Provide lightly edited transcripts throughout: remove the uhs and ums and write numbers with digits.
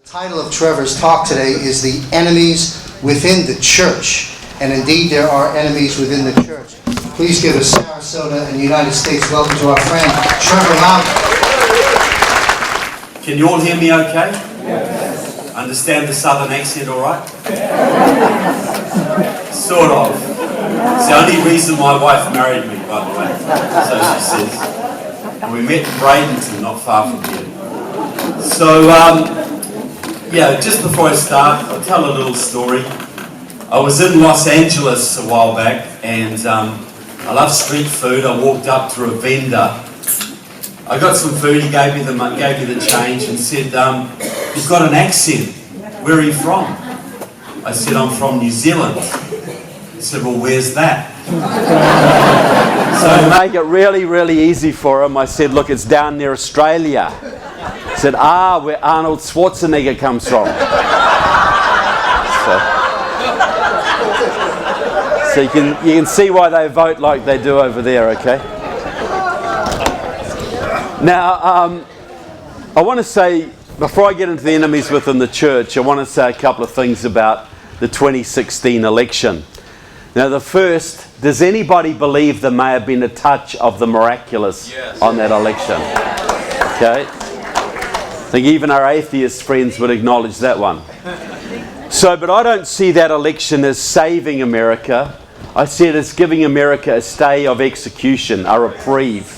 The title of Trevor's talk today is The Enemies Within the Church. And indeed, there are enemies within the church. Please give a Sarasota and United States welcome to our friend, Trevor Loudon. Can you all hear me okay? Yes. Understand the southern accent all right? Sort of. It's the only reason my wife married me, by the way. So she says. And we met in Bradenton, not far from here. So, just before I start, I'll tell a little story. I was in Los Angeles a while back, and I love street food. I walked up to a vendor. I got some food. He gave me the change and said, "You've got an accent. Where are you from?" I said, "I'm from New Zealand." He said, "Well, where's that?" So to make it really, really easy for him, I said, "Look, it's down near Australia." He said, "Where Arnold Schwarzenegger comes from." So you can see why they vote like they do over there, okay? Now, I want to say, before I get into the enemies within the church, I want to say a couple of things about the 2016 election. Now, the first, does anybody believe there may have been a touch of the miraculous on that election? Okay? I think even our atheist friends would acknowledge that one. So, but I don't see that election as saving America. I see it as giving America a stay of execution, a reprieve.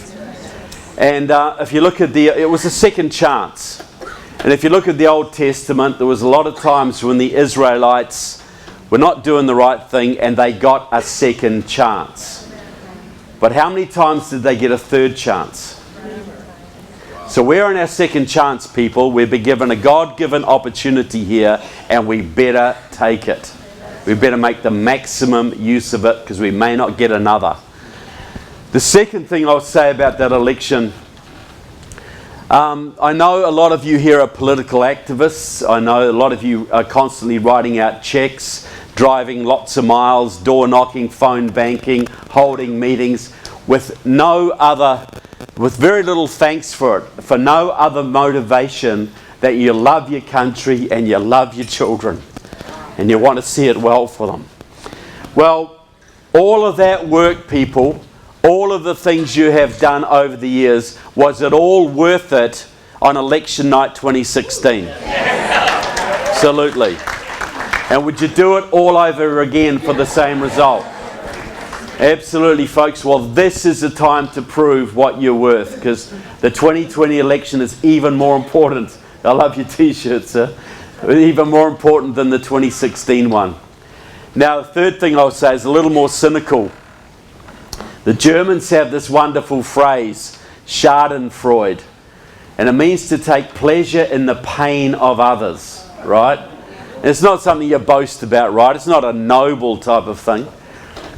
And if you look at it was a second chance. And if you look at the Old Testament, there was a lot of times when the Israelites were not doing the right thing and they got a second chance. But how many times did they get a third chance? So we're on our second chance, people. We've been given a God-given opportunity here, and we better take it. We better make the maximum use of it, because we may not get another. The second thing I'll say about that election, I know a lot of you here are political activists. I know a lot of you are constantly writing out checks, driving lots of miles, door knocking, phone banking, holding meetings with very little thanks for it, for no other motivation that you love your country and you love your children and you want to see it well for them. Well, all of that work, people, all of the things you have done over the years, was it all worth it on election night 2016? Absolutely. And would you do it all over again for the same result? Absolutely, folks. Well, this is the time to prove what you're worth, because the 2020 election is even more important. I love your t-shirts, sir. Even more important than the 2016 one. Now, the third thing I'll say is a little more cynical. The Germans have this wonderful phrase, Schadenfreude, and it means to take pleasure in the pain of others, right? And it's not something you boast about, right? It's not a noble type of thing.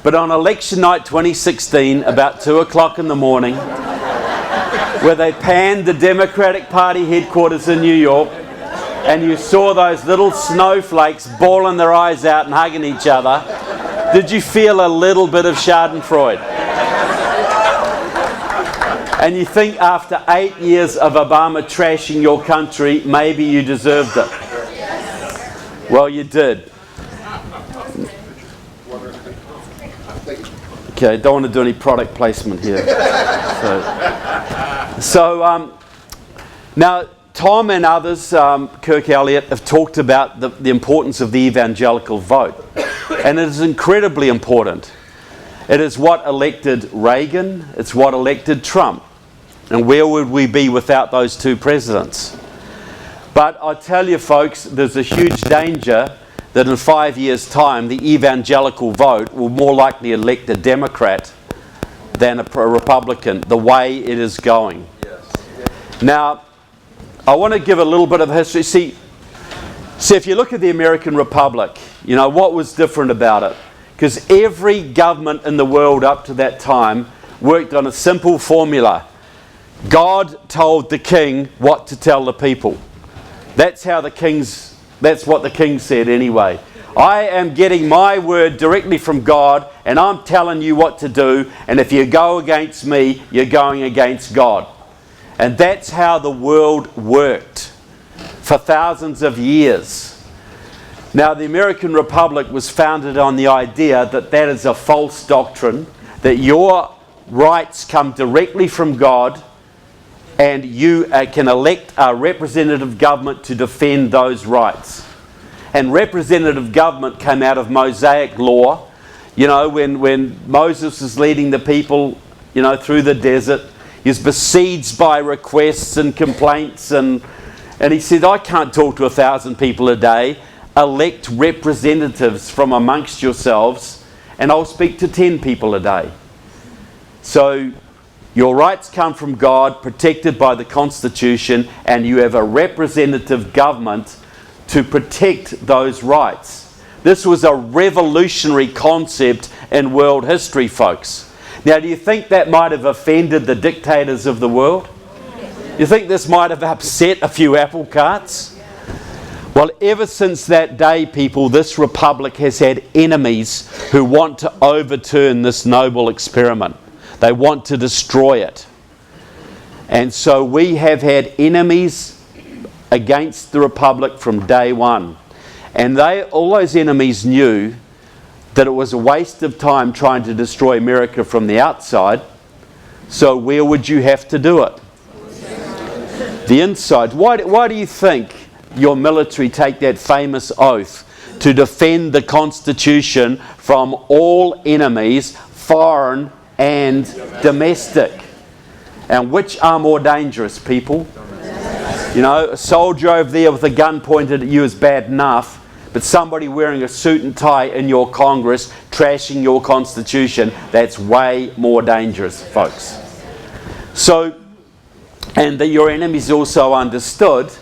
But on election night 2016, about 2 o'clock in the morning, where they panned the Democratic Party headquarters in New York, and you saw those little snowflakes bawling their eyes out and hugging each other, did you feel a little bit of Schadenfreude? And you think after 8 years of Obama trashing your country, maybe you deserved it. Well, you did. Okay, don't want to do any product placement here. Now, Tom and others, Kirk Elliott, have talked about the importance of the evangelical vote. And it is incredibly important. It is what elected Reagan. It's what elected Trump. And where would we be without those two presidents? But I tell you, folks, there's a huge danger that in 5 years' time, the evangelical vote will more likely elect a Democrat than a Republican, the way it is going. Now, I want to give a little bit of history. See, if you look at the American Republic, you know, what was different about it? Because every government in the world up to that time worked on a simple formula. God told the king what to tell the people. That's what the king said anyway. I am getting my word directly from God, and I'm telling you what to do, and if you go against me, you're going against God. And that's how the world worked. for thousands of years. Now, the American Republic was founded on the idea that that is a false doctrine, that your rights come directly from God, and you can elect a representative government to defend those rights. And representative government came out of Mosaic law. You know, when Moses was leading the people, you know, through the desert, he was besieged by requests and complaints, and he said, I can't talk to 1,000 people a day. Elect representatives from amongst yourselves, and I'll speak to 10 people a day. So your rights come from God, protected by the Constitution, and you have a representative government to protect those rights. This was a revolutionary concept in world history, folks. Now, do you think that might have offended the dictators of the world? You think this might have upset a few apple carts? Well, ever since that day, people, this republic has had enemies who want to overturn this noble experiment. They want to destroy it. And so we have had enemies against the republic from day one. And all those enemies knew that it was a waste of time trying to destroy America from the outside. So where would you have to do it? The inside. Why do you think your military take that famous oath to defend the Constitution from all enemies, foreign and domestic? And which are more dangerous, people? You know, a soldier over there with a gun pointed at you is bad enough, but somebody wearing a suit and tie in your Congress, trashing your Constitution, that's way more dangerous, folks. So, and that your enemies also understood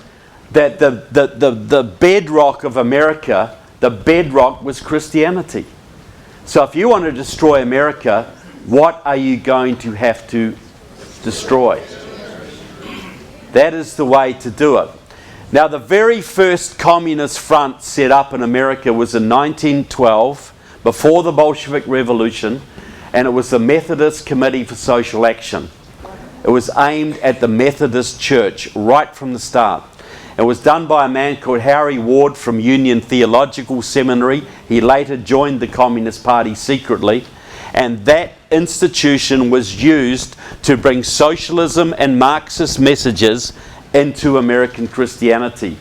that the bedrock of America, the bedrock was Christianity. So if you want to destroy America, what are you going to have to destroy? That is the way to do it. Now, the very first communist front set up in America was in 1912, before the Bolshevik Revolution, and it was the Methodist Committee for Social Action. It was aimed at the Methodist Church right from the start. It was done by a man called Harry Ward from Union Theological Seminary. He later joined the Communist Party secretly, and that institution was used to bring socialism and Marxist messages into American Christianity.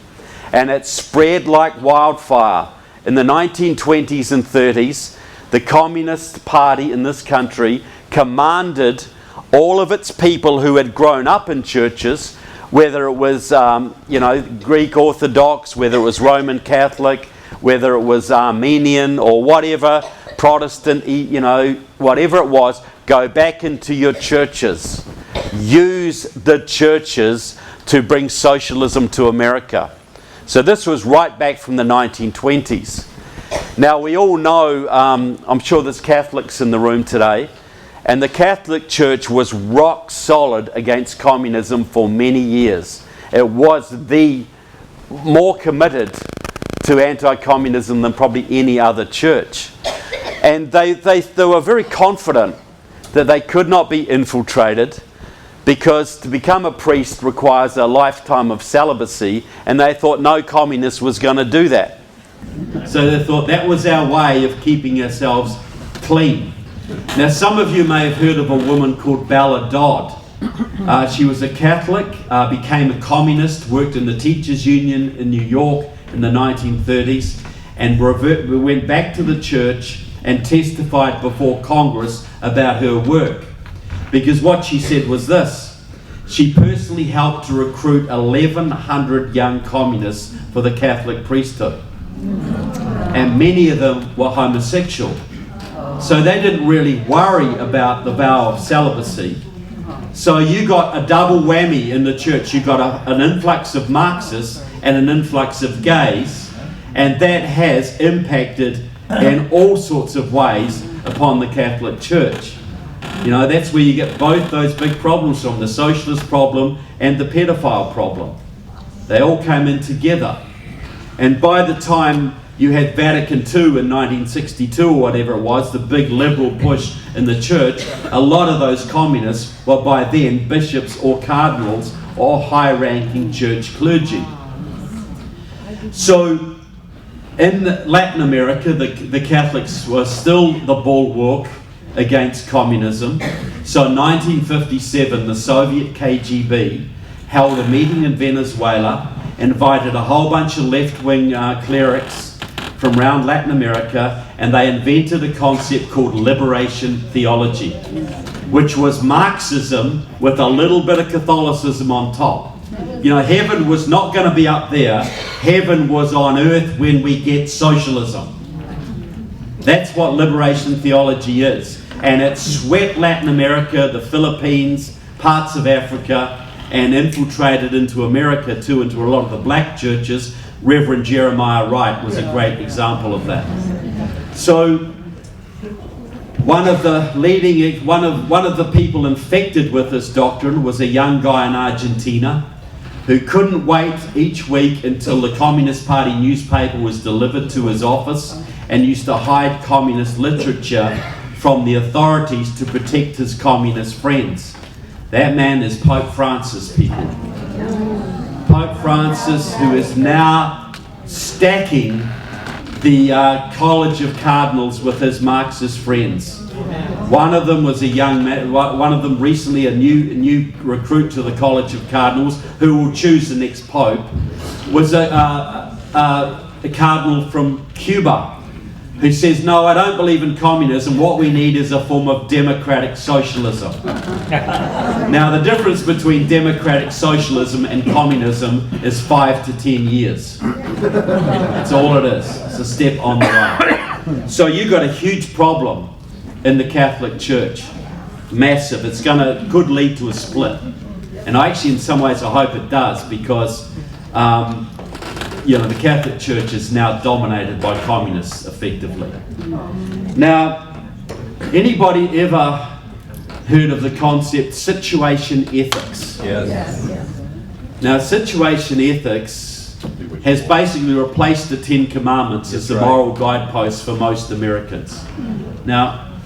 And it spread like wildfire. In the 1920s and 30s, the Communist Party in this country commanded all of its people who had grown up in churches, whether it was Greek Orthodox, whether it was Roman Catholic, whether it was Armenian or whatever, Protestant, whatever it was, go back into your churches. Use the churches to bring socialism to America. So this was right back from the 1920s. Now we all know, I'm sure there's Catholics in the room today, and the Catholic Church was rock solid against communism for many years. It was the more committed to anti-communism than probably any other church. And they were very confident that they could not be infiltrated, because to become a priest requires a lifetime of celibacy, and they thought no communist was going to do that. So they thought that was our way of keeping ourselves clean. Now, some of you may have heard of a woman called Bella Dodd. She was a Catholic, became a communist, worked in the Teachers Union in New York in the 1930s, and went back to the church and testified before Congress about her work. Because what she said was this: she personally helped to recruit 1,100 young communists for the Catholic priesthood. And many of them were homosexual. So they didn't really worry about the vow of celibacy. So you got a double whammy in the church. You got an influx of Marxists and an influx of gays, and that has impacted in all sorts of ways upon the Catholic Church. You know, that's where you get both those big problems from, the socialist problem and the pedophile problem. They all came in together. And by the time you had Vatican II in 1962 or whatever it was, the big liberal push in the church, a lot of those communists were by then bishops or cardinals or high-ranking church clergy. So in Latin America, the Catholics were still the bulwark against communism. So in 1957, the Soviet KGB held a meeting in Venezuela, invited a whole bunch of left-wing clerics from around Latin America, and they invented a concept called liberation theology, which was Marxism with a little bit of Catholicism on top. You know, heaven was not going to be up there. Heaven was on earth when we get socialism. That's what liberation theology is. And it swept Latin America, the Philippines, parts of Africa, and infiltrated into America too, into a lot of the black churches. Reverend Jeremiah Wright was a great example of that. So one of the people infected with this doctrine was a young guy in Argentina who couldn't wait each week until the Communist Party newspaper was delivered to his office, and used to hide communist literature from the authorities to protect his communist friends. That man is Pope Francis, people. Pope Francis, who is now stacking the College of Cardinals with his Marxist friends. One of them was a young man, one of them recently a new recruit to the College of Cardinals, who will choose the next Pope, was a cardinal from Cuba, who says, no, I don't believe in communism. What we need is a form of democratic socialism. Now, the difference between democratic socialism and communism is 5 to 10 years. That's all it is. It's a step on the way. So you've got a huge problem in the Catholic Church. Massive. Could lead to a split. And actually, in some ways, I hope it does, because the Catholic Church is now dominated by communists, effectively. Now, anybody ever heard of the concept situation ethics? Yes. Now, situation ethics has basically replaced the Ten Commandments as the moral guidepost for most Americans. Now,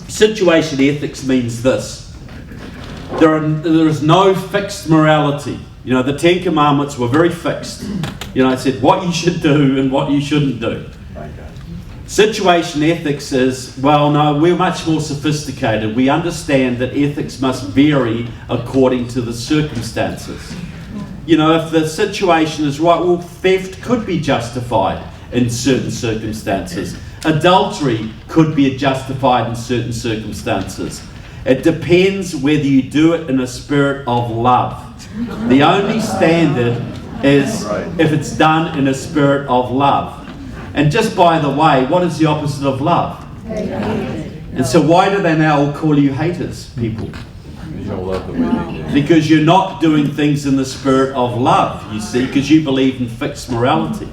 situation ethics means this. There is no fixed morality. You know, the Ten Commandments were very fixed. You know, it said what you should do and what you shouldn't do. Situation ethics is, well, no, we're much more sophisticated. We understand that ethics must vary according to the circumstances. You know, if the situation is right, well, theft could be justified in certain circumstances. Adultery could be justified in certain circumstances. It depends whether you do it in a spirit of love. The only standard is if it's done in a spirit of love. And just by the way, what is the opposite of love? And so why do they now all call you haters, people? Because you're not doing things in the spirit of love, you see, because you believe in fixed morality.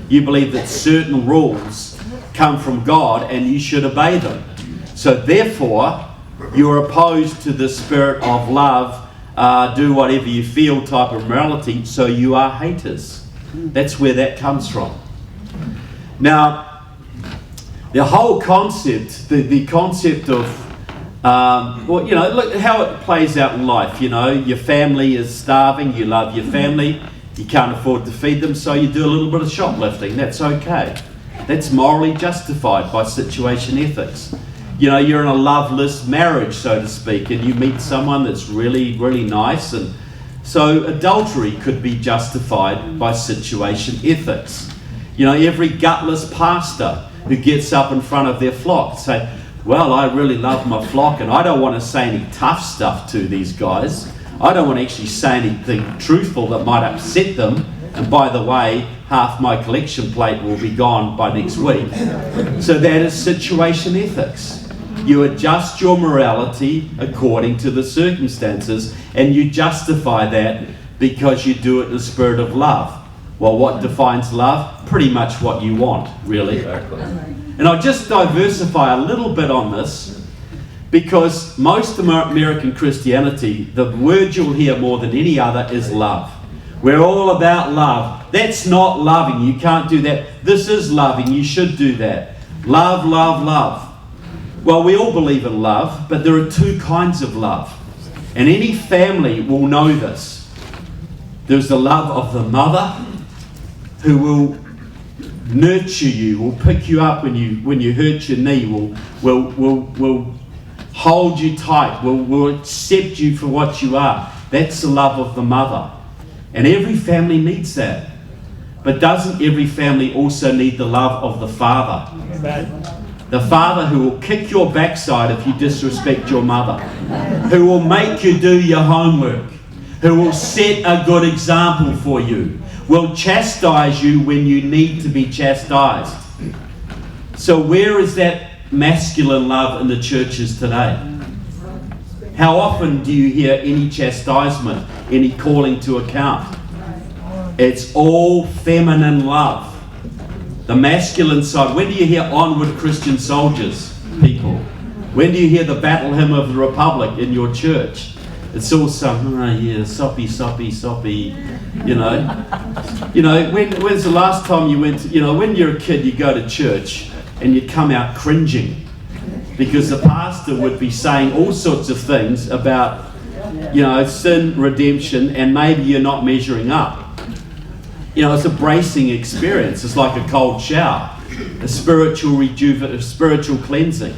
You believe that certain rules come from God and you should obey them. So therefore, you're opposed to the spirit of love, do whatever you feel type of morality, so you are haters. That's where that comes from. Now, the whole concept, the concept of, look at how it plays out in life. You know, your family is starving, you love your family, you can't afford to feed them, so you do a little bit of shoplifting. That's okay. That's morally justified by situation ethics. You know, you're in a loveless marriage, so to speak, and you meet someone that's really, really nice, and so adultery could be justified by situation ethics. You know, every gutless pastor who gets up in front of their flock say, well, I really love my flock and I don't want to say any tough stuff to these guys. I don't want to actually say anything truthful that might upset them. And by the way, half my collection plate will be gone by next week. So that is situation ethics. You adjust your morality according to the circumstances, and you justify that because you do it in the spirit of love. Well, what defines love? Pretty much what you want, really. Exactly. And I'll just diversify a little bit on this, because most American Christianity, the word you'll hear more than any other is love. We're all about love. That's not loving. You can't do that. This is loving. You should do that. Love, love, love. Well, we all believe in love, but there are two kinds of love. And any family will know this. There's the love of the mother who will nurture you, will pick you up when you hurt your knee, will hold you tight, will accept you for what you are. That's the love of the mother. And every family needs that. But doesn't every family also need the love of the father? The father who will kick your backside if you disrespect your mother, who will make you do your homework, who will set a good example for you, will chastise you when you need to be chastised. So where is that masculine love in the churches today? How often do you hear any chastisement, any calling to account? It's all feminine love. The masculine side. When do you hear Onward Christian Soldiers, people? When do you hear the Battle Hymn of the Republic in your church? It's all some, soppy, soppy, soppy, when's the last time you went to, when you're a kid, you go to church and you come out cringing because the pastor would be saying all sorts of things about, sin, redemption, and maybe you're not measuring up. It's a bracing experience. It's like a cold shower, a spiritual cleansing.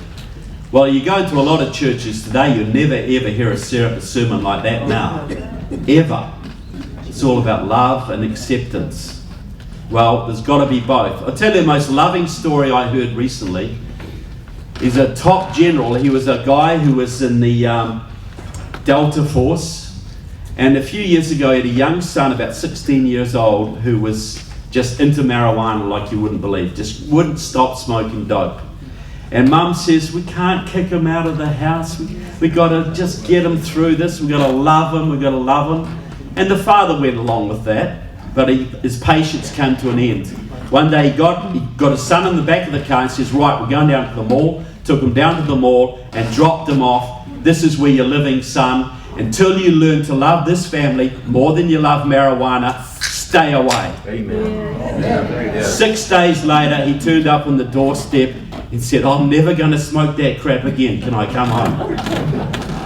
Well, you go into a lot of churches today, you'll never ever hear a sermon like that now. Ever. It's all about love and acceptance. Well, there's got to be both. I'll tell you the most loving story I heard recently. He's a top general. He was a guy who was in the Delta Force. And a few years ago, he had a young son, about 16 years old, who was just into marijuana like you wouldn't believe. Just wouldn't stop smoking dope. And Mum says, we can't kick him out of the house. We got to just get him through this. We've got to love him. We've got to love him. And the father went along with that. But his patience came to an end. One day he got his son in the back of the car and says, right, we're going down to the mall. Took him down to the mall and dropped him off. This is where you're living, son. Until you learn to love this family more than you love marijuana, stay away. Amen. Yeah. 6 days later, he turned up on the doorstep and said, I'm never going to smoke that crap again. Can I come home?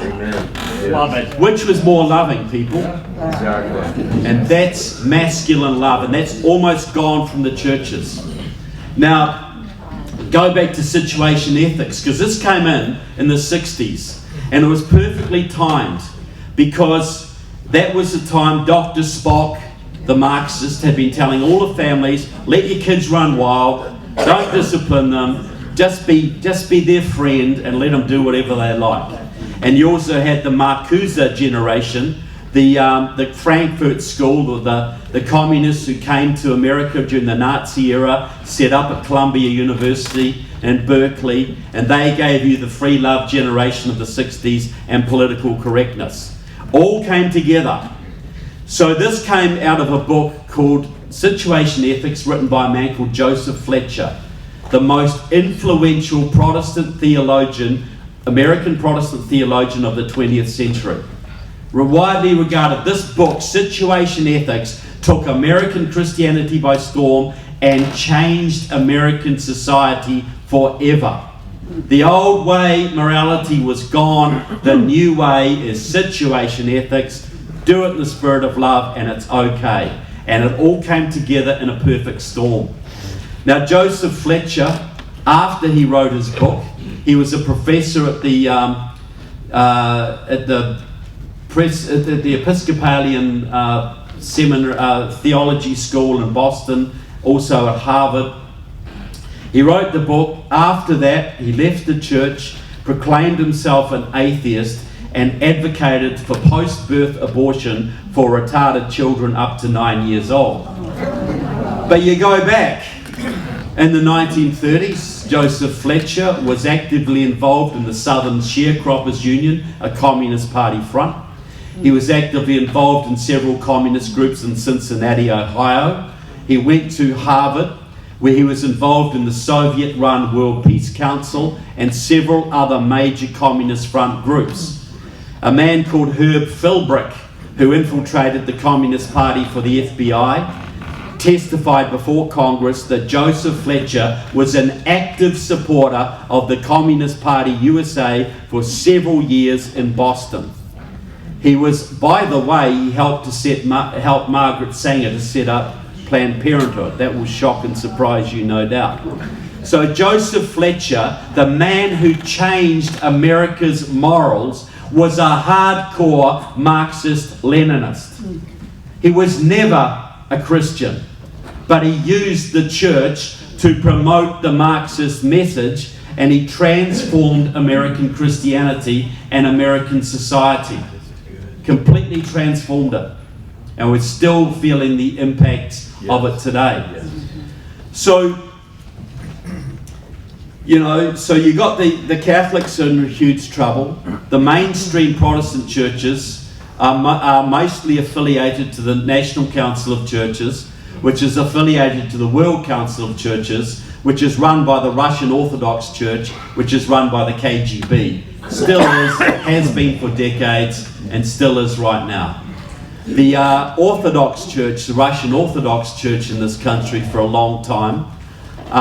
Amen. Yeah. Love it. Which was more loving, people? Exactly. And that's masculine love, and that's almost gone from the churches. Now, go back to situation ethics, because this came in the 60s, and it was perfectly timed, because that was the time Dr. Spock, the Marxist, had been telling all the families, let your kids run wild, don't discipline them, just be their friend and let them do whatever they like. And you also had the Marcuse generation, the Frankfurt School, or the communists who came to America during the Nazi era, set up at Columbia University and Berkeley, and they gave you the free love generation of the 60s and political correctness. All came together. So this came out of a book called Situation Ethics, written by a man called Joseph Fletcher, the most influential Protestant theologian, American Protestant theologian of the 20th century. Widely regarded, this book, Situation Ethics, took American Christianity by storm and changed American society forever. The old way morality was gone. The new way is situation ethics. Do it in the spirit of love and it's okay. And it all came together in a perfect storm. Now, Joseph Fletcher, after he wrote his book, he was a professor at the Episcopalian Theology School in Boston, also at Harvard. He wrote the book. After that, he left the church, proclaimed himself an atheist, and advocated for post-birth abortion for retarded children up to 9 years old. But you go back. In the 1930s, Joseph Fletcher was actively involved in the Southern Sharecroppers Union, a Communist Party front. He was actively involved in several communist groups in Cincinnati, Ohio. He went to Harvard, where he was involved in the Soviet-run World Peace Council and several other major communist front groups. A man called Herb Philbrick, who infiltrated the Communist Party for the FBI, testified before Congress that Joseph Fletcher was an active supporter of the Communist Party USA for several years in Boston. He was, by the way, he helped Margaret Sanger to set up Planned Parenthood. That will shock and surprise you, no doubt. So Joseph Fletcher, the man who changed America's morals, was a hardcore Marxist-Leninist. He was never a Christian, but he used the church to promote the Marxist message, and he transformed American Christianity and American society. Completely transformed it. And we're still feeling the impacts of it today. So, you know, so you got the Catholics in huge trouble. The mainstream Protestant churches are mostly affiliated to the National Council of Churches, which is affiliated to the World Council of Churches, which is run by the Russian Orthodox Church, which is run by the KGB. Still is, has been for decades, and still is right now. The Orthodox Church, the Russian Orthodox Church in this country for a long time,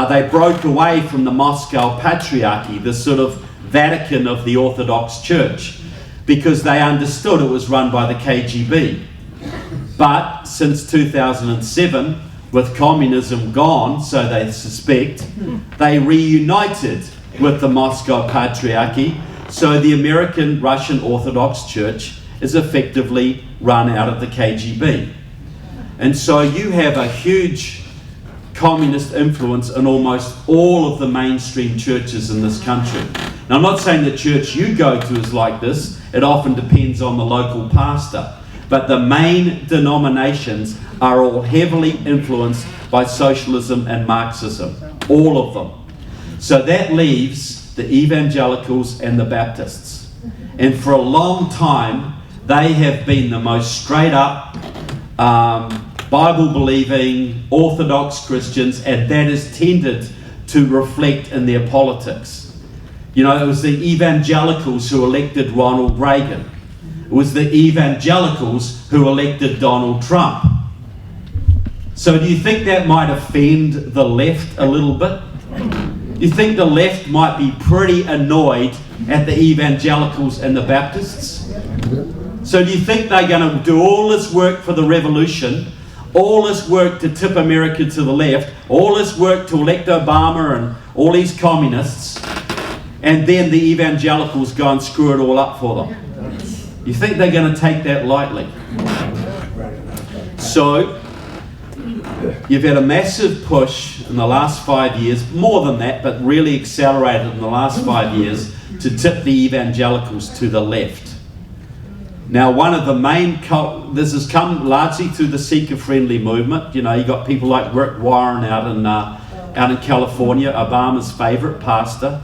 they broke away from the Moscow Patriarchy, the sort of Vatican of the Orthodox Church, because they understood it was run by the KGB. But since 2007, with communism gone, so they suspect, they reunited with the Moscow Patriarchy, so the American Russian Orthodox Church is effectively run out of the KGB. And so you have a huge communist influence in almost all of the mainstream churches in this country. Now, I'm not saying the church you go to is like this. It often depends on the local pastor. But the main denominations are all heavily influenced by socialism and Marxism. All of them. So that leaves the evangelicals and the Baptists. And for a long time, they have been the most straight up, Bible-believing, Orthodox Christians, and that has tended to reflect in their politics. You know, it was the evangelicals who elected Ronald Reagan. It was the evangelicals who elected Donald Trump. So do you think that might offend the left a little bit? You think the left might be pretty annoyed at the evangelicals and the Baptists? So do you think they're going to do all this work for the revolution, all this work to tip America to the left, all this work to elect Obama and all these communists, and then the evangelicals go and screw it all up for them? You think they're going to take that lightly? So, you've had a massive push in the last 5 years, more than that, but really accelerated in the last 5 years, to tip the evangelicals to the left. Now, one of the main this has come largely through the seeker-friendly movement. You know, you got people like Rick Warren out in California, Obama's favourite pastor.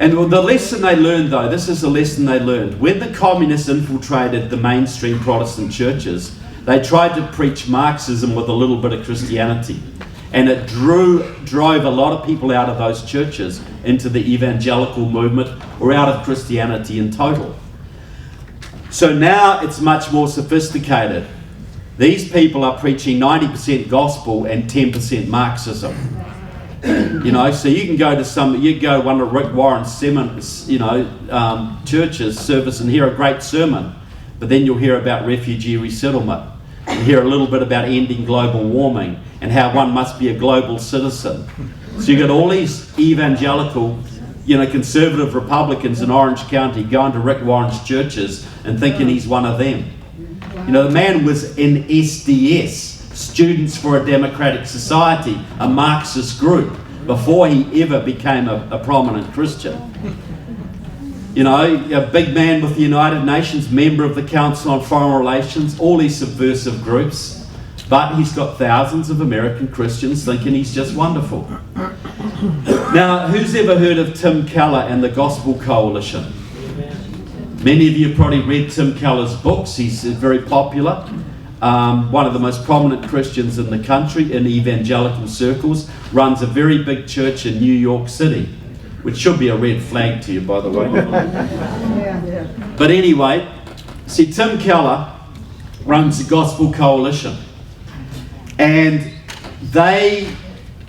And the lesson they learned, though, this is the lesson they learned. When the communists infiltrated the mainstream Protestant churches, they tried to preach Marxism with a little bit of Christianity. And it drove a lot of people out of those churches into the evangelical movement or out of Christianity in total. So now it's much more sophisticated. These people are preaching 90% gospel and 10% Marxism. You know, so you can go to one of Rick Warren's churches service and hear a great sermon, but then you'll hear about refugee resettlement. You hear a little bit about ending global warming and how one must be a global citizen. So you got all these evangelical, conservative Republicans in Orange County going to Rick Warren's churches and thinking he's one of them. You know, the man was in SDS, Students for a Democratic Society, a Marxist group, before he ever became a prominent Christian. You know, a big man with the United Nations, member of the Council on Foreign Relations, all these subversive groups, but he's got thousands of American Christians thinking he's just wonderful. Now, who's ever heard of Tim Keller and the Gospel Coalition? Many of you have probably read Tim Keller's books. He's very popular. One of the most prominent Christians in the country in evangelical circles, runs a very big church in New York City, which should be a red flag to you, by the way. But anyway, see, Tim Keller runs the Gospel Coalition, and they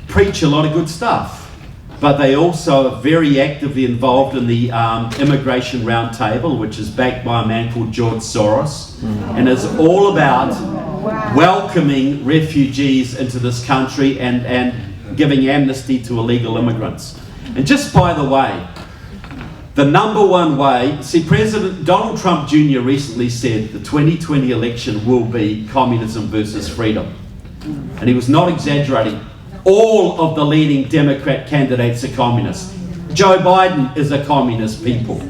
preach a lot of good stuff, but they also are very actively involved in the Immigration Roundtable, which is backed by a man called George Soros, and is all about welcoming refugees into this country and giving amnesty to illegal immigrants. And just by the way, the number one way, see, President Donald Trump Jr. recently said the 2020 election will be communism versus freedom. And he was not exaggerating. All of the leading Democrat candidates are communists. Joe Biden is a communist, people.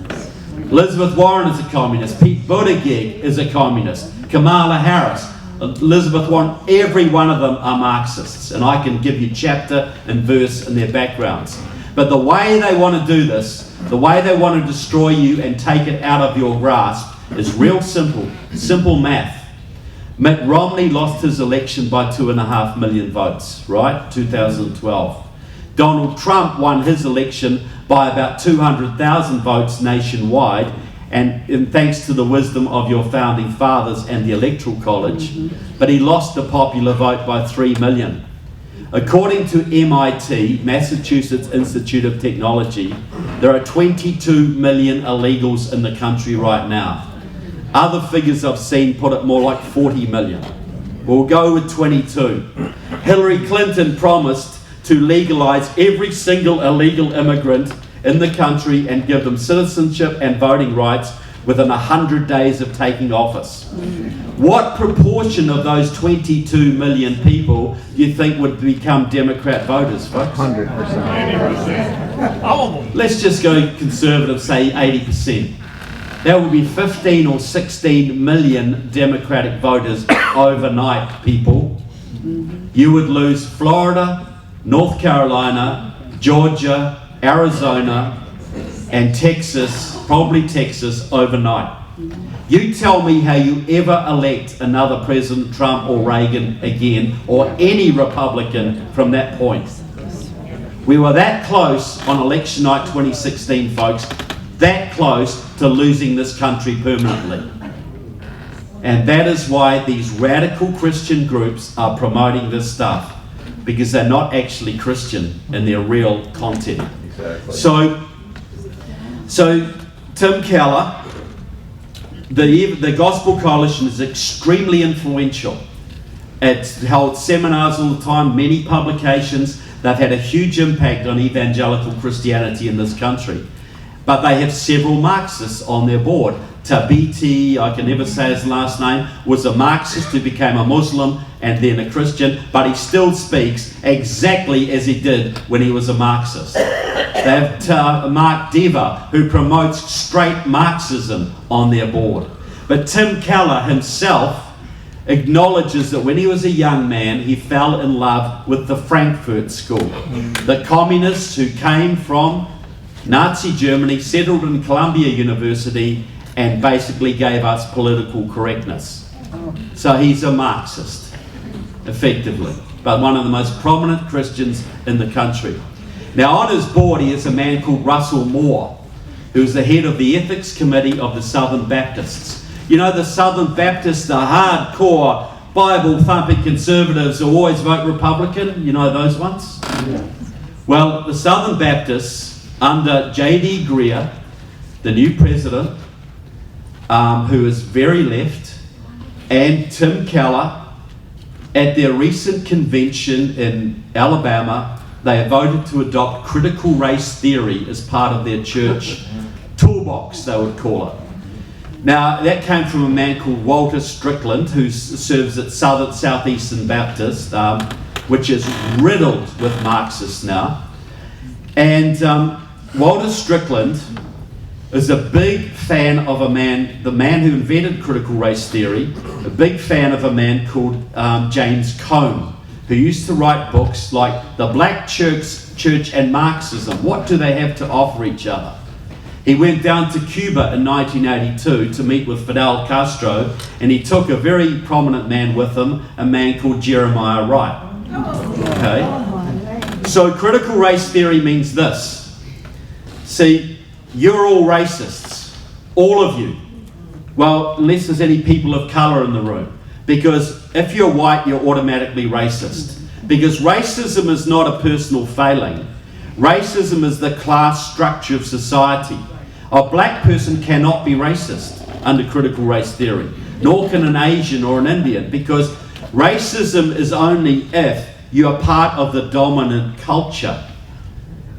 Elizabeth Warren is a communist. Pete Buttigieg is a communist. Kamala Harris, Elizabeth Warren, every one of them are Marxists. And I can give you chapter and verse and their backgrounds. But the way they want to do this, the way they want to destroy you and take it out of your grasp is real simple. Simple math. Mitt Romney lost his election by 2.5 million votes, right? 2012. Donald Trump won his election by about 200,000 votes nationwide, and thanks to the wisdom of your founding fathers and the Electoral College, but he lost the popular vote by 3 million. According to MIT, Massachusetts Institute of Technology, there are 22 million illegals in the country right now. Other figures I've seen put it more like 40 million. We'll go with 22. Hillary Clinton promised to legalize every single illegal immigrant in the country and give them citizenship and voting rights within 100 days of taking office. What proportion of those 22 million people do you think would become Democrat voters, folks? 100%. 80%. Let's just go conservative, say 80%. That would be 15 or 16 million Democratic voters overnight, people. You would lose Florida, North Carolina, Georgia, Arizona, and Texas, probably Texas, overnight. You tell me how you ever elect another President Trump or Reagan again, or any Republican from that point. We were that close on election night 2016, folks, that close to losing this country permanently. And that is why these radical Christian groups are promoting this stuff, because they're not actually Christian in their real content. Exactly. So Tim Keller, the Gospel Coalition is extremely influential. It's held seminars all the time, many publications. They've had a huge impact on evangelical Christianity in this country. But they have several Marxists on their board. Tabiti, I can never say his last name, was a Marxist who became a Muslim and then a Christian, but he still speaks exactly as he did when he was a Marxist. They have Mark Dever, who promotes straight Marxism on their board. But Tim Keller himself acknowledges that when he was a young man, he fell in love with the Frankfurt School. The communists who came from Nazi Germany, settled in Columbia University, and basically gave us political correctness. So he's a Marxist, effectively, but one of the most prominent Christians in the country. Now on his board he has a man called Russell Moore, who's the head of the Ethics Committee of the Southern Baptists. You know, the Southern Baptists, the hardcore Bible-thumping conservatives who always vote Republican, you know those ones? Yeah. Well, the Southern Baptists, under J.D. Greer, the new president, who is very left, and Tim Keller, at their recent convention in Alabama, they voted to adopt critical race theory as part of their church toolbox, they would call it. Now, that came from a man called Walter Strickland, who serves at Southeastern Baptist, which is riddled with Marxists now. And Walter Strickland is a big fan of a man, the man who invented critical race theory, a big fan of a man called James Cone, who used to write books like The Black Church and Marxism. What do they have to offer each other? He went down to Cuba in 1982 to meet with Fidel Castro, and he took a very prominent man with him, a man called Jeremiah Wright. Okay? So critical race theory means this. See, you're all racists, all of you. Well, unless there's any people of colour in the room. Because if you're white, you're automatically racist. Because racism is not a personal failing. Racism is the class structure of society. A black person cannot be racist under critical race theory, nor can an Asian or an Indian, because Racism is only if you are part of the dominant culture.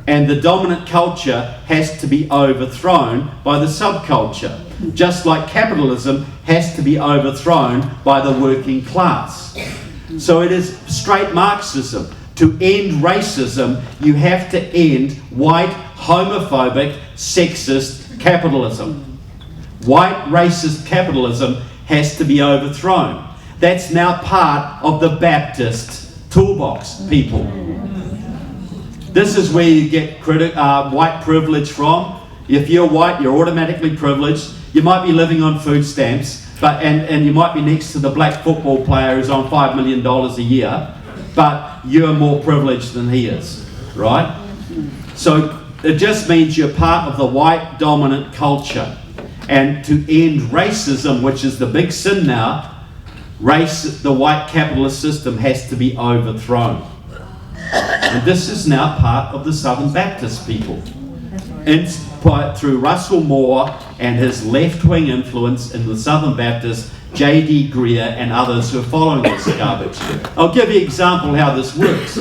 And the dominant culture has to be overthrown by the subculture. Just like capitalism has to be overthrown by the working class. So it is straight Marxism. To end racism, you have to end white, homophobic, sexist capitalism. White, racist capitalism has to be overthrown. That's now part of the Baptist toolbox, people. This is where you get white privilege from. If you're white, you're automatically privileged. You might be living on food stamps, and you might be next to the black football player who's on $5 million a year, but you're more privileged than he is, right? So it just means you're part of the white dominant culture. And to end racism, which is the big sin now, the white capitalist system has to be overthrown. And this is now part of the Southern Baptist people. Through Russell Moore and his left-wing influence in the Southern Baptist, J.D. Greer and others who are following this garbage. I'll give you an example how this works.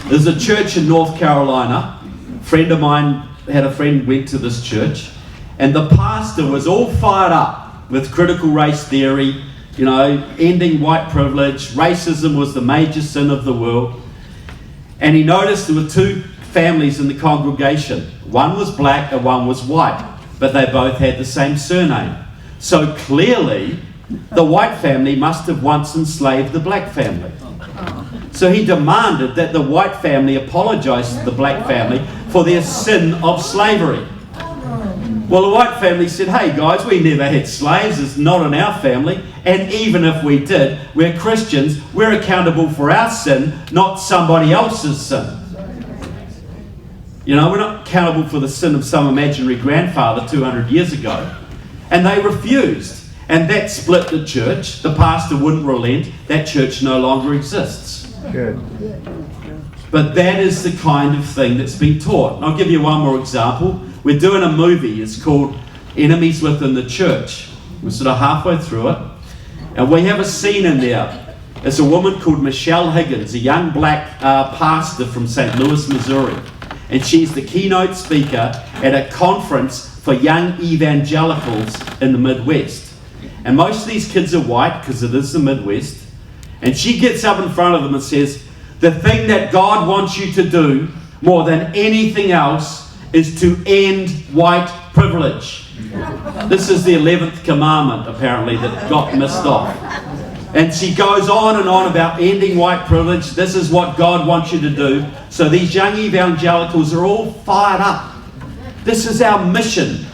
There's a church in North Carolina. A friend of mine had a friend went to this church, and the pastor was all fired up with critical race theory, ending white privilege. Racism was the major sin of the world. And he noticed there were two families in the congregation. One was black and one was white, but they both had the same surname. So clearly, the white family must have once enslaved the black family. So he demanded that the white family apologize to the black family for their sin of slavery. Well, the white family said, hey guys, we never had slaves, it's not in our family, and even if we did, we're Christians, we're accountable for our sin, not somebody else's sin. We're not accountable for the sin of some imaginary grandfather 200 years ago. And they refused. And that split the church. The pastor wouldn't relent. That church no longer exists. Good. But that is the kind of thing that's been taught. And I'll give you one more example. We're doing a movie. It's called Enemies Within the Church. We're sort of halfway through it. And we have a scene in there. There's a woman called Michelle Higgins, a young black pastor from St. Louis, Missouri. And she's the keynote speaker at a conference for young evangelicals in the Midwest. And most of these kids are white because it is the Midwest. And she gets up in front of them and says, the thing that God wants you to do more than anything else is to end white privilege. This is the 11th commandment, apparently, that got missed off. And she goes on and on about ending white privilege. This is what God wants you to do. So these young evangelicals are all fired up. This is our mission.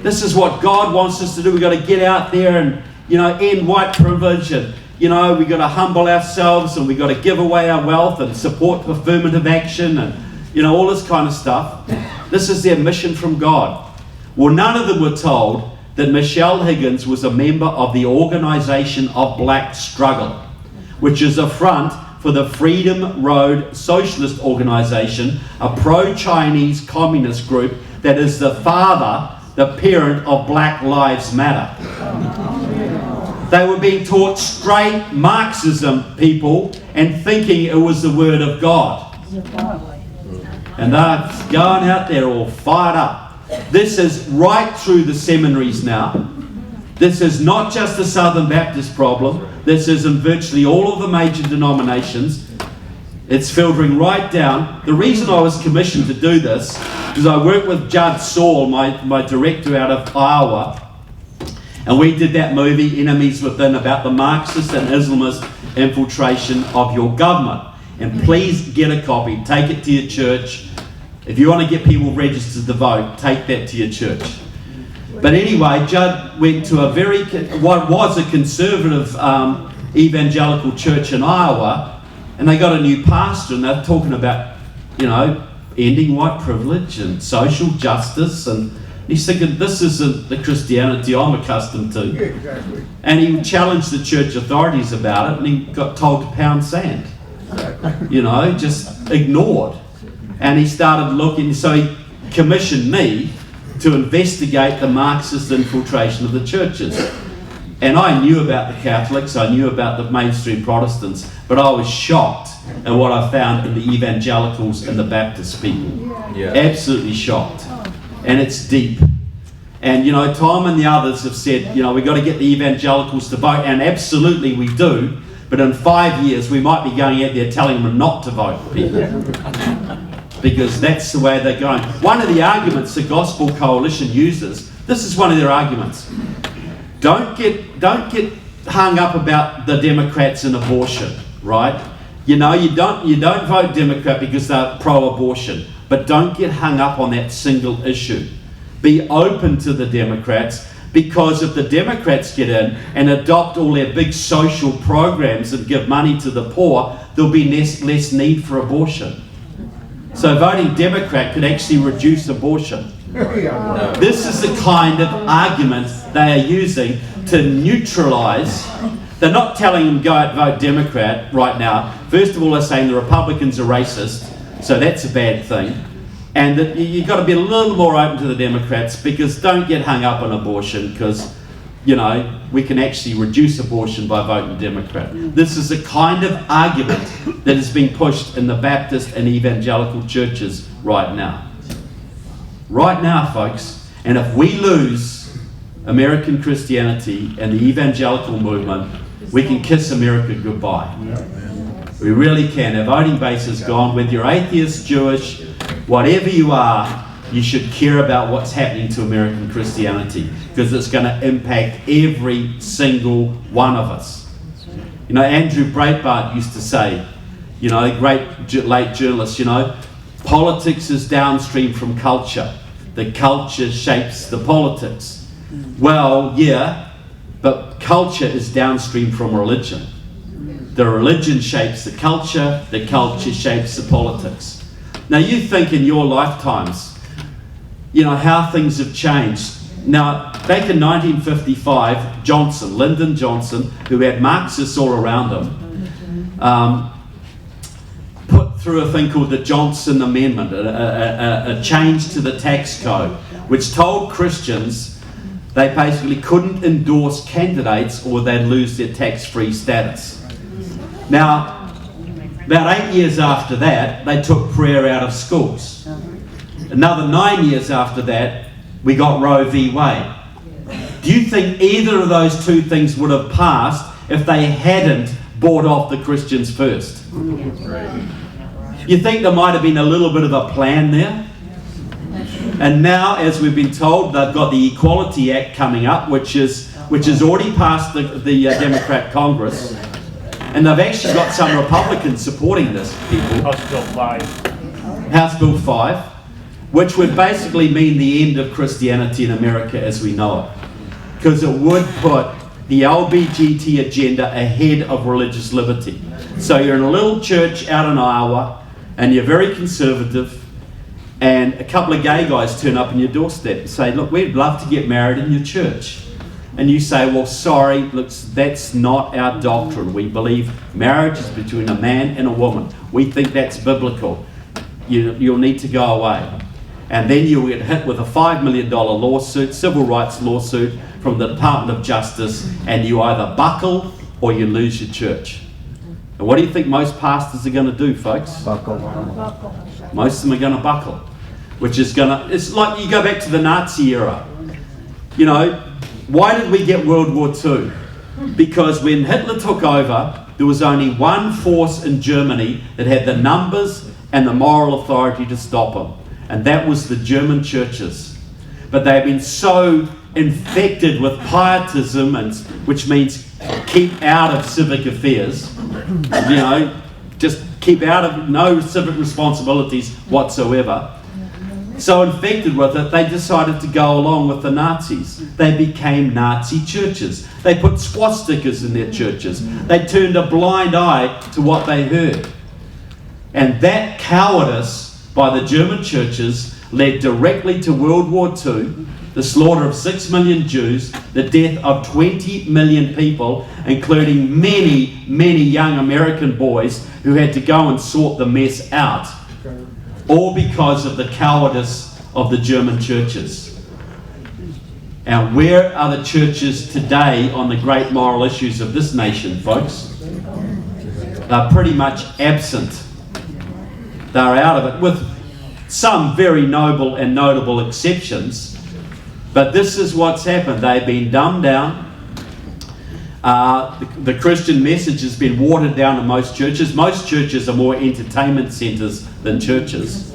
This is what God wants us to do. We've got to get out there and, end white privilege. And, we've got to humble ourselves, and we've got to give away our wealth and support affirmative action and, all this kind of stuff. This is their mission from God. Well, none of them were told that Michelle Higgins was a member of the Organization of Black Struggle, which is a front for the Freedom Road Socialist Organization, a pro-Chinese communist group that is the parent of Black Lives Matter. They were being taught straight Marxism, people, and thinking it was the word of God. And they're going out there all fired up. This is right through the seminaries now. This is not just a Southern Baptist problem. This is in virtually all of the major denominations. It's filtering right down. The reason I was commissioned to do this is I worked with Judd Saul, my director out of Iowa, and we did that movie, Enemies Within, about the Marxist and Islamist infiltration of your government. And please get a copy. Take it to your church. If you want to get people registered to vote, take that to your church. But anyway, Judd went to what was a conservative evangelical church in Iowa, and they got a new pastor, and they're talking about, ending white privilege and social justice, and he's thinking, this isn't the Christianity I'm accustomed to. Yeah, exactly. And he challenged the church authorities about it, and he got told to pound sand. Exactly. Just ignored. And he started looking, so he commissioned me to investigate the Marxist infiltration of the churches. And I knew about the Catholics, I knew about the mainstream Protestants, but I was shocked at what I found in the evangelicals and the Baptist people. Yeah. Absolutely shocked. And it's deep. And, you know, Tom and the others have said, you know, we've got to get the evangelicals to vote, and absolutely we do, but in 5 years we might be going out there telling them not to vote, people. Because that's the way they're going. One of the arguments the Gospel Coalition uses, this is one of their arguments. Don't get hung up about the Democrats and abortion, right? You know, you don't vote Democrat because they're pro-abortion, but don't get hung up on that single issue. Be open to the Democrats, because if the Democrats get in and adopt all their big social programs and give money to the poor, there'll be less need for abortion. So voting Democrat could actually reduce abortion. This is the kind of argument they are using to neutralise. They're not telling them go out and vote Democrat right now. First of all, they're saying the Republicans are racist, so that's a bad thing. And that you've got to be a little more open to the Democrats, because don't get hung up on abortion, because, you know, we can actually reduce abortion by voting Democrat. This is the kind of argument that is being pushed in the Baptist and evangelical churches right now. Right now, folks. And if we lose American Christianity and the evangelical movement, we can kiss America goodbye. We really can. Our voting base is gone. Whether you're atheist, Jewish, whatever you are, you should care about what's happening to American Christianity, because it's going to impact every single one of us. You know, Andrew Breitbart used to say, you know, a great late journalist, you know, politics is downstream from culture. The culture shapes the politics. Well, yeah, but culture is downstream from religion. The religion shapes the culture shapes the politics. Now you think in your lifetimes, you know, how things have changed. Now, back in 1955, Lyndon Johnson, who had Marxists all around him, put through a thing called the Johnson Amendment, a change to the tax code, which told Christians they basically couldn't endorse candidates or they'd lose their tax-free status. Now, about 8 years after that, they took prayer out of schools. Another 9 years after that, we got Roe v. Wade. Do you think either of those two things would have passed if they hadn't bought off the Christians first? You think there might have been a little bit of a plan there? And now, as we've been told, they've got the Equality Act coming up, which is already passed the Democrat Congress. And they've actually got some Republicans supporting this, people. House Bill 5. House Bill 5, which would basically mean the end of Christianity in America as we know it. Because it would put the LGBT agenda ahead of religious liberty. So you're in a little church out in Iowa, and you're very conservative, and a couple of gay guys turn up on your doorstep and say, look, we'd love to get married in your church. And you say, well, sorry, look, that's not our doctrine. We believe marriage is between a man and a woman. We think that's biblical. You'll need to go away. And then you'll get hit with a $5 million lawsuit, civil rights lawsuit from the Department of Justice, and you either buckle or you lose your church. And what do you think most pastors are going to do, folks? Buckle. Most of them are going to buckle, which is it's like you go back to the Nazi era. You know, why did we get World War II? Because when Hitler took over, there was only one force in Germany that had the numbers and the moral authority to stop him, and that was the German churches. But they've been so infected with pietism, which means keep out of civic affairs, you know, just keep out of no civic responsibilities whatsoever. So infected with it, they decided to go along with the Nazis. They became Nazi churches. They put swastikas in their churches. They turned a blind eye to what they heard. And that cowardice by the German churches led directly to World War II, the slaughter of 6 million Jews, the death of 20 million people, including many, many young American boys who had to go and sort the mess out. All because of the cowardice of the German churches. And where are the churches today on the great moral issues of this nation, folks? They're pretty much absent. They're out of it, with some very noble and notable exceptions. But this is what's happened. They've been dumbed down. The Christian message has been watered down in most churches. Most churches are more entertainment centres than churches.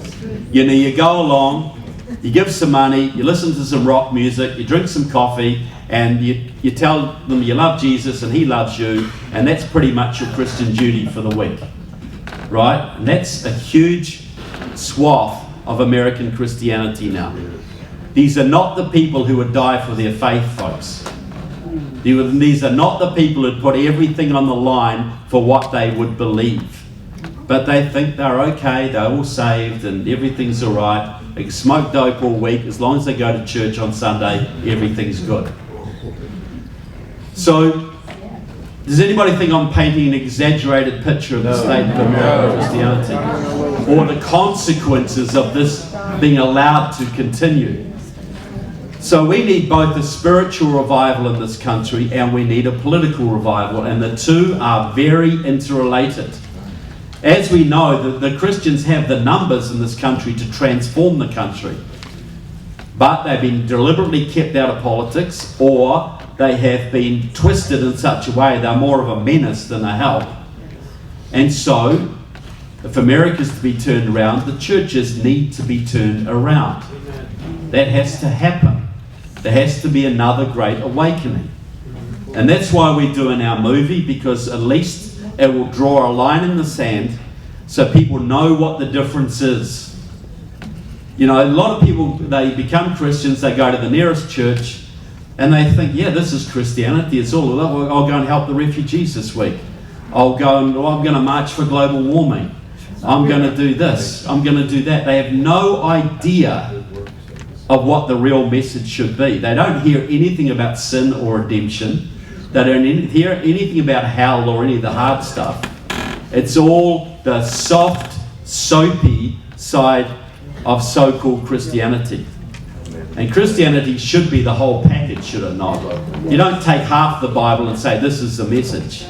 You know, you go along, you give some money, you listen to some rock music, you drink some coffee, and you tell them you love Jesus and he loves you, and that's pretty much your Christian duty for the week. Right? And that's a huge swath of American Christianity now. These are not the people who would die for their faith, folks. These are not the people who'd put everything on the line for what they would believe. But they think they're okay, they're all saved, and everything's all right. They can smoke dope all week. As long as they go to church on Sunday, everything's good. So, does anybody think I'm painting an exaggerated picture of the state of American Christianity? Or the consequences of this being allowed to continue? So we need both a spiritual revival in this country and we need a political revival, and the two are very interrelated. As we know, the Christians have the numbers in this country to transform the country, but they've been deliberately kept out of politics, or they have been twisted in such a way they're more of a menace than a help. And so, if America's to be turned around, the churches need to be turned around. That has to happen. There has to be another great awakening. And that's why we're doing our movie, because at least it will draw a line in the sand so people know what the difference is. You know, a lot of people, they become Christians, they go to the nearest church, and they think, yeah, this is Christianity, it's all of that. I'll go and help the refugees this week. I'm going to march for global warming. I'm going to do this. I'm going to do that. They have no idea of what the real message should be. They don't hear anything about sin or redemption. They don't hear anything about hell or any of the hard stuff. It's all the soft, soapy side of so-called Christianity. And Christianity should be the whole package, should it not? You don't take half the Bible and say, this is the message.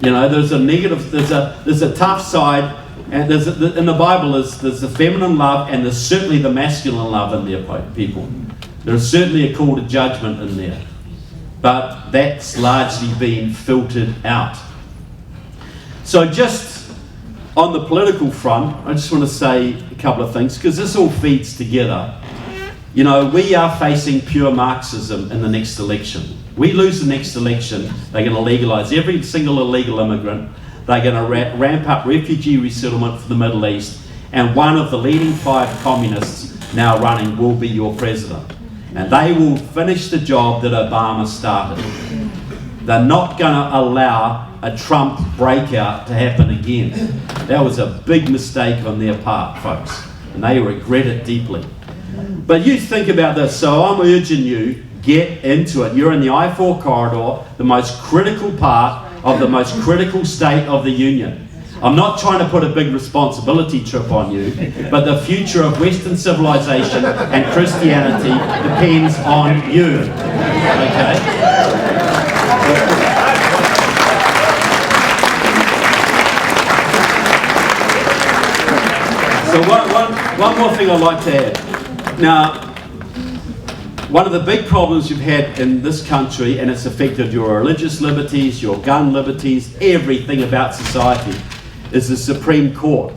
You know, there's a negative, there's a tough side, and in the Bible there's the feminine love, and there's certainly the masculine love in there, people. There's certainly a call to judgment in there. But that's largely been filtered out. So just on the political front, I just want to say a couple of things, because this all feeds together. You know, we are facing pure Marxism in the next election. We lose the next election, they're going to legalise every single illegal immigrant. They're going to ramp up refugee resettlement for the Middle East, and one of the leading 5 communists now running will be your president. And they will finish the job that Obama started. They're not going to allow a Trump breakout to happen again. That was a big mistake on their part, folks, and they regret it deeply. But you think about this, so I'm urging you, get into it. You're in the I-4 corridor, the most critical part of the most critical state of the Union. I'm not trying to put a big responsibility trip on you, but the future of Western civilization and Christianity depends on you. Okay? So one more thing I'd like to add. Now, one of the big problems you've had in this country, and it's affected your religious liberties, your gun liberties, everything about society, is the Supreme Court.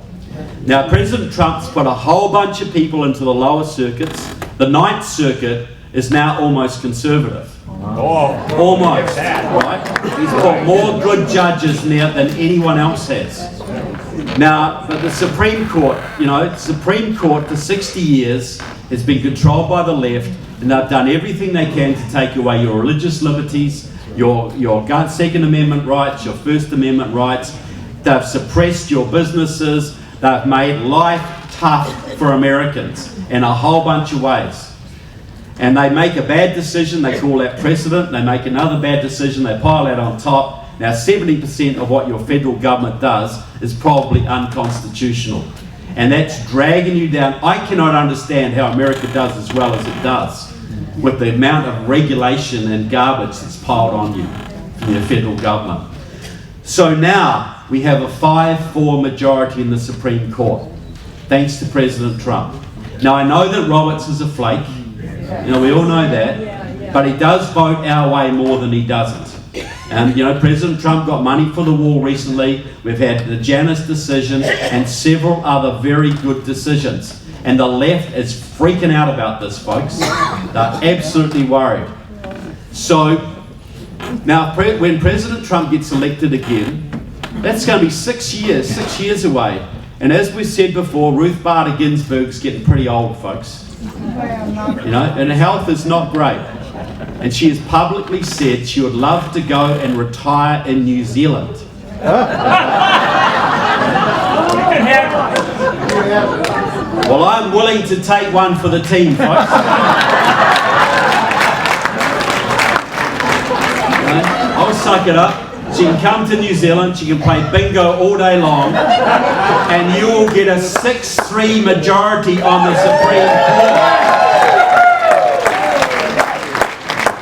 Now, President Trump's put a whole bunch of people into the lower circuits. The Ninth Circuit is now almost conservative. Almost, right? He's put more good judges in there than anyone else has. Now, but the Supreme Court, you know, the Supreme Court for 60 years has been controlled by the left, and they've done everything they can to take away your religious liberties, your Second Amendment rights, your First Amendment rights. They've suppressed your businesses. They've made life tough for Americans in a whole bunch of ways. And they make a bad decision, they call that precedent. They make another bad decision, they pile that on top. Now, 70% of what your federal government does is probably unconstitutional. And that's dragging you down. I cannot understand how America does as well as it does. with the amount of regulation and garbage that's piled on you from the federal government. So now we have a 5-4 majority in the Supreme Court, thanks to President Trump. Now I know that Roberts is a flake, we all know that, but he does vote our way more than he doesn't. And President Trump got money for the wall recently. We've had the Janus decision and several other very good decisions. And the left is freaking out about this, folks. They're absolutely worried. So, now when President Trump gets elected again, that's going to be 6 years away. And as we said before, Ruth Bader Ginsburg's getting pretty old, folks. And her health is not great. And she has publicly said she would love to go and retire in New Zealand. Well, I'm willing to take one for the team, folks. I'll suck it up. She can come to New Zealand, she can play bingo all day long, and you will get a 6-3 majority on the Supreme Court.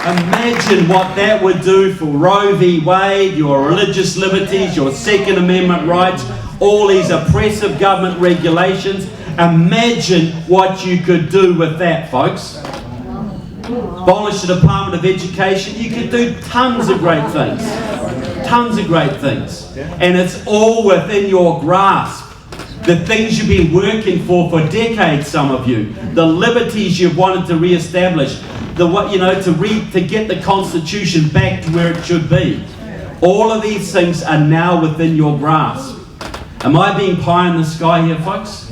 Imagine what that would do for Roe v. Wade, your religious liberties, your Second Amendment rights, all these oppressive government regulations. Imagine what you could do with that, folks. Abolish the Department of Education. You could do tons of great things. Tons of great things. And it's all within your grasp. The things you've been working for decades, some of you. The liberties you've wanted to re-establish. To get the Constitution back to where it should be. All of these things are now within your grasp. Am I being pie in the sky here, folks?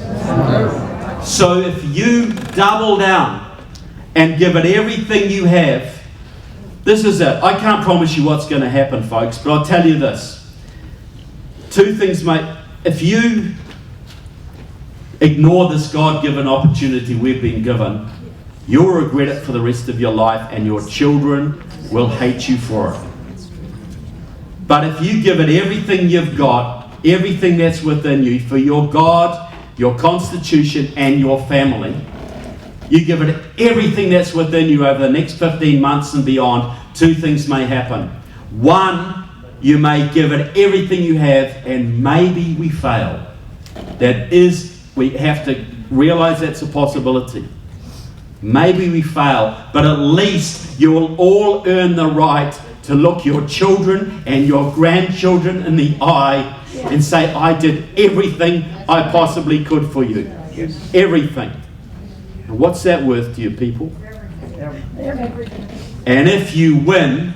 So if you double down and give it everything you have, this is it. I can't promise you what's going to happen, folks, but I'll tell you this. 2 things, mate. If you ignore this God-given opportunity we've been given, you'll regret it for the rest of your life, and your children will hate you for it. But if you give it everything you've got, everything that's within you, for your God, your Constitution, and your family, you give it everything that's within you over the next 15 months and beyond, 2 things may happen. 1, you may give it everything you have, and maybe we fail. We have to realize that's a possibility. Maybe we fail, but at least you will all earn the right to look your children and your grandchildren in the eye and say, I did everything I possibly could for you. Everything. And what's that worth to you, people? And if you win,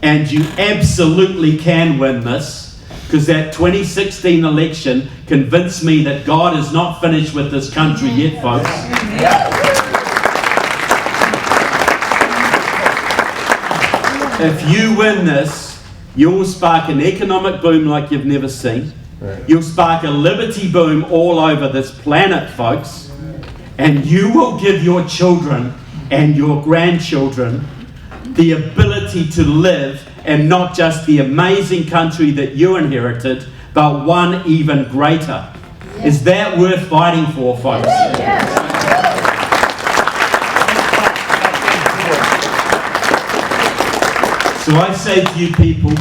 and you absolutely can win this, because that 2016 election convinced me that God is not finished with this country yet, folks. If you win this, you'll spark an economic boom like you've never seen. You'll spark a liberty boom all over this planet, folks. And you will give your children and your grandchildren the ability to live in not just the amazing country that you inherited, but one even greater. Is that worth fighting for, folks? So I say to you people,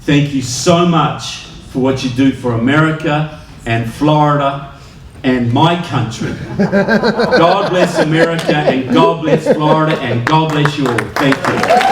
thank you so much for what you do for America and Florida and my country. God bless America, and God bless Florida, and God bless you all. Thank you.